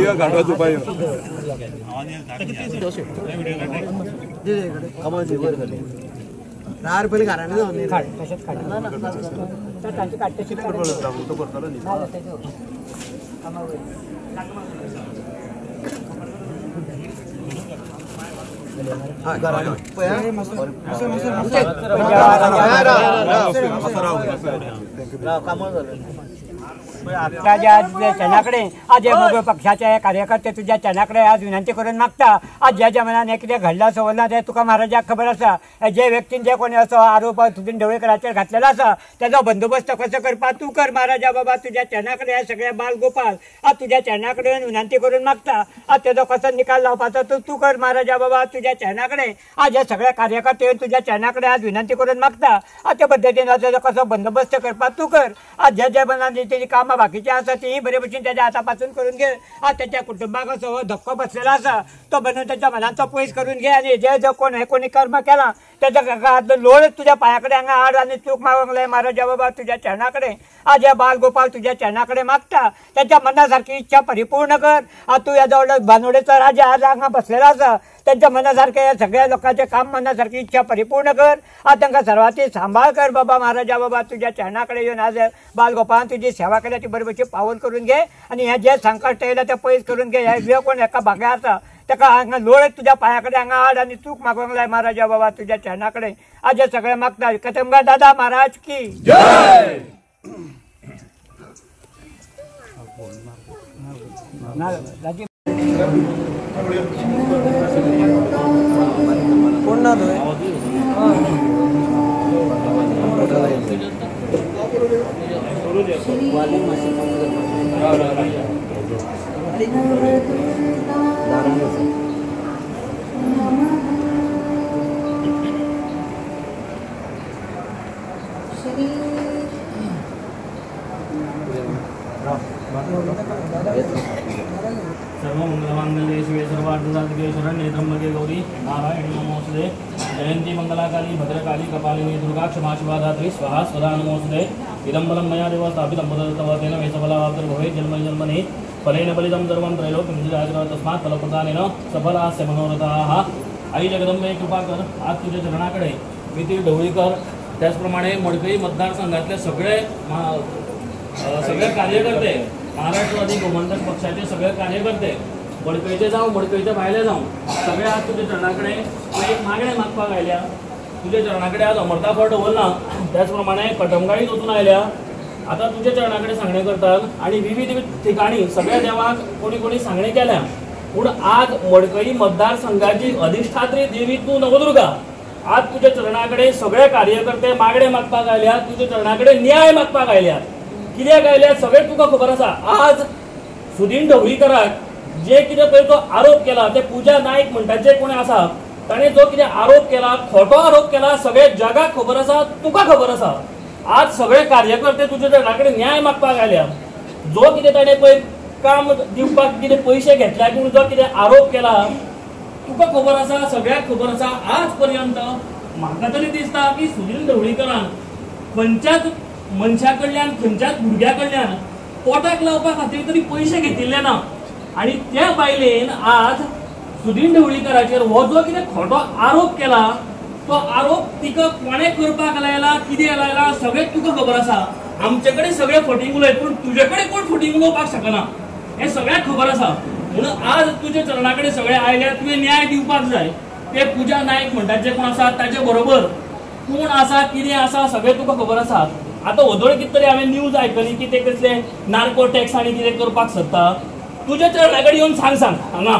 घाटाच उपाय रुपये घराने चॅनाकडे आज हे पक्षाचे कार्यकर्ते तुझ्या चॅनाकडे आज विनंती करून मागता आज ज्याच्या मनाने कितें घडला सवरला ते तुका महाराजाक खबर आसा जे व्यक्तीन जे कोणी असो आरोप सुदीन ढवळीकराचेर घातलेलो आसा त्याचा बंदोबस्त कसो करपा तू कर महाराजा बाबा तुझ्या चॅनाकडे हे सगळे बाल गोपाल आज तुझ्या चॅनाकडे विनंती करून मागता आज तेजो कसो निकाल लावपाचो तो तू कर महाराजा बाबा तुझ्या चॅनाकडे आज हे सगळे कार्यकर्ते तुझ्या चॅनाकडे आज विनंती करून मागता आज त्या पद्दतीन तेजो कसो बंदोबस्त करपा तू कर आज ज्या मनाने तेजी कामां बाकीची आसा ती बरे भशेन त्याच्या हातापासून करून घे आज त्याच्या कुटुंबाक असो धक्को बसलेला आसा तो बनवून त्याच्या मनाचो पयस करून घे आणि जे जो कोणी कर्म केला त्याच्या लोळ तुझ्या पायाकडे हांगा हाड आणि चूक मागूंक लाय महाराजा बाबा तुझ्या चरणाकडे आज हे बाल गोपाल तुझ्या चरणाकडे मागता त्याच्या मनासारखी इच्छा परिपूर्ण कर आज तू या जवळ बानवडेचा राजा आज हांगा बसलेला आसा त्यांच्या मनासारखे या सगळ्या लोकांचे काम मनासारखी इच्छा परिपूर्ण कर आज तांकां सर्वांची सांभाळ कर बाबा महाराजा बाबा तुझ्या चरणाकडे येऊन आज बालगोपालान तुझी सेवा केल्या ती बरोबरची पावन करून घे आणि हे जे संकट येयला ते पयस करून घे हे जे कोण एका भाग्या आसा ताका हांगा लोळत तुझ्या पायाकडे हांगा हाड आणि चूक मागूंक लाय महाराजा बाबा तुझ्या चरणाकडे आज हे सगळे मागता कदमगार दादा महाराज की जय सर्वमंगलमांगल्ये शिवे सर्वार्थसाधके शरण्ये त्र्यंबके गौरी नारायणी नमोस्तुते जयंती मंगलाकाली भद्रकाली कपालिनी दुर्गा क्षमा शिवा धात्री स्वाहा स्वधा नमोस्तुते इदं बलं मया देव स्थापितं पदतवतेन मे सफलावाप्तिर्भवेत् जन्मनि जन्मनि फलेन फलितं सर्वं त्रैलोक्यं विजयाय तस्मात् फलप्रदानेन सफलास्य मनोरथाः आई जगदंबे कृपा कर आज तुझ्या चरणाकडे मी ती ढवळीकर त्याचप्रमाणे मडकई मतदारसंघातले सगळे कार्यकर्ते महाराष्ट्रवादी गोमंतक पक्षाचे सगळे कार्यकर्ते मडकईचे जावं मडकईच्या भायले जावं सगळे आज तुझ्या चरणाकडे एक मागणे मागपाक आयल्या तुझ्या चरणाकडे आज अमरता फळ दवरना त्याचप्रमाणे कटमगाळीत वचून आयल्या आता तुझ्या चरणाकडे सांगणे करतात आणि विविध ठिकाणी सगळ्या देवाक कोणी सांगणे केल्या पूण आज मडकई मतदारसंघाची अधिष्ठात्री देवी तू नवदुर्गा आज तुझ्या चरणाकडे सगळे कार्यकर्ते मागणे मागपाक आयल्या तुझ्या चरणाकडे न्याय मागपाक आयल्या कित्याक आयल्या सगळे तुका खबर आसा आज सुदीन ढवळीकराक जे कितें पळय तो आरोप केला ते पूजा नाईक म्हणटा जे कोणी आसा ताणें जो कितें आरोप केला खोटो आरोप केला सगळे जगाक खबर आसा तुका खबर आसा आज सगळे कार्यकर्ते तुझ्या चरणाकडे न्याय मागपाक आयल्या जो कितें ताणें पळय काम दिवपाक कितें पयशे घेतल्या किंवा जो कितें आरोप केला तुका खबर आसा सगळ्याक खबर आसा आज पर्यंत म्हाका तरी दिसता की सुदीन ढवळीकरान खंयच्याच मनशा कडल्यान खंयच्याच भुरग्या कडल्यान पोटाक लावपा खातीर तरी पयशे घेतिल्ले ना आणि त्या बायलेन आज सुदीन ढवळीकराचेर हो जो कितें खोटो आरोप केला तो आरोप तिका कोणे करपाक लायला कितें लायला सगळें तुका खबर आसा आमचे कडेन सगळे फटींग उलय पूण तुजे कडेन कोण फटींग उलोवपाक शकना हे सगळ्यांक खबर आसा म्हणून आज तुझे चरणाकडे सगळे आयल्या तुवें न्याय दिवपाक जाय ते पूजा नाईक म्हणटात जे कोण आसा ताचे बरोबर कोण आसा कितें आसा सगळें तुका खबर आसा आता ओदोळ कितें तरी हांवें न्यूज आयकली की ते कसले नार्को टॅक्स आनी कितें करपाक सोदता तुज्या चरणाकडे येवन सांग हांगा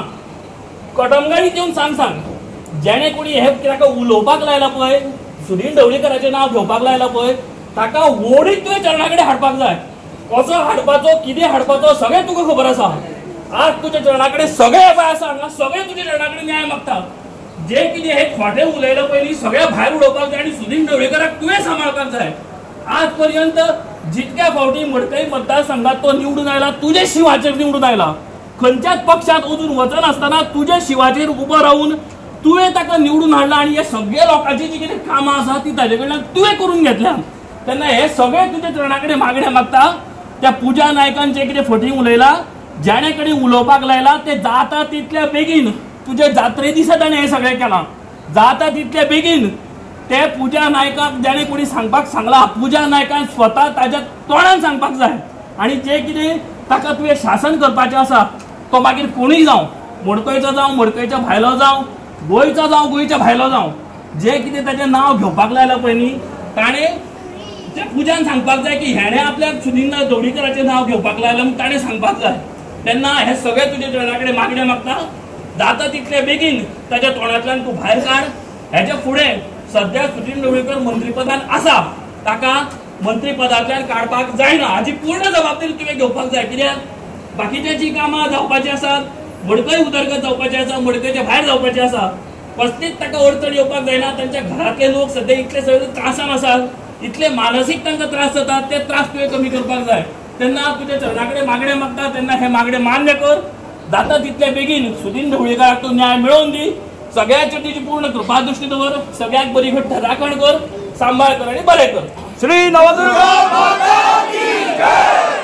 कटमगाळीत येवन सांग जेणे कोणी हे ताका उलोवपाक लायला पळय सुदीन ढवळीकराचें नांव घेवपाक लायला पळय ताका वोडीत तुवें चरणाकडे हाडपाक जाय कसो हाडपाचो कितें हाडपाचो सगळें तुका खबर आसा आज तुज्या चरणाकडे सगळे बाय आसा हांगा सगळे तुज्या चरणाकडे न्याय मागता जे कितें हे खोटे उलयला पयलीं सगळ्या भायर उडोवपाक जाय आनी सुदीन ढवळीकराक तुवें सांबाळपाक जाय. आज पर्यंत जितक्या फावटी मडकई मतदारसंघात तो निवडून आयला तुझे शिवाचेर निवडून आयला. खंयच्याच पक्षात अजून वचनासतना तुझे शिवाचेर उबो रावन तुवें ताका निवडून हाडला आनी हे सगळे लोकांची जी कितें कामां आसा ती ताजे कडल्यान तुवें करून घेतल्या. तेन्ना हे सगळे तुजे चरणा कडेन मागणें मागता. त्या पुजा नायकान जे कितें फटींग उलयला, जेणे कडेन उलोवपाक लायला ते जाता तितल्या बेगीन तुजे जात्रे दिसा ताणें हें सगळें केलां. जाता तितले बेगीन ते पुजा नायकाक जेणे कोणी सांगपाक सांगला पुजा नायकान स्वता ताज्या तोंडान सांगपाक जाय. आनी जे कितें ताका तुवें शासन करपाचें आसा तो मागीर कोणूय जावं, मडकयचो जावं मडकयच्या भायलो जावं, गोंयचो जावं गोंयच्या भायलो जावं, जे कितें ताचें नांव घेवपाक लायलां पळय न्ही ताणें ते पुजान सांगपाक जाय की हेणें आपल्याक सुदीन ढवळीकराचें नांव घेवपाक लायलां म्हूण ताणें सांगपाक जाय. तेन्ना हे सगळे तुजे चरणा कडेन मागणें मागता. जाता तितले बेगीन ताच्या तोंडांतल्यान तूं भायर काड. हेच्या फुडें सध्या सुदीन ढवळीकर मंत्रीपदान आसा ताका मंत्रीपदांतल्यान काडपाक जायना हाची पूर्ण जबाबदारी तुवें घेवपाक जाय. कित्याक बाकीच्या जी कामां जावपाची आसात, मडकय उदरगत जावपाची आसा, मडकयच्या भायर जावपाची आसा, कसलीच ताका अडचण येवपाक जायना. तांच्या घरांतले लोक सध्या इतले सगळे त्रासान आसात, इतले मानसीक तांकां त्रास जातात, ते त्रास तुवें कमी करपाक जाय. तेन्ना तुजे चरणा कडेन मागणें मागता तेन्ना हे मागणें मान्य कर. जाता तितले बेगीन सुदीन ढवळीकराक तूं न्याय मेळोवन दी. सगळ्याचेर तुजी पूर्ण कृपा दृश्टी दवर. सगळ्याक बरी घट्ट राखण कर, सांबाळ कर आनी बरें कर. श्री नवदुर्गा माता की जय.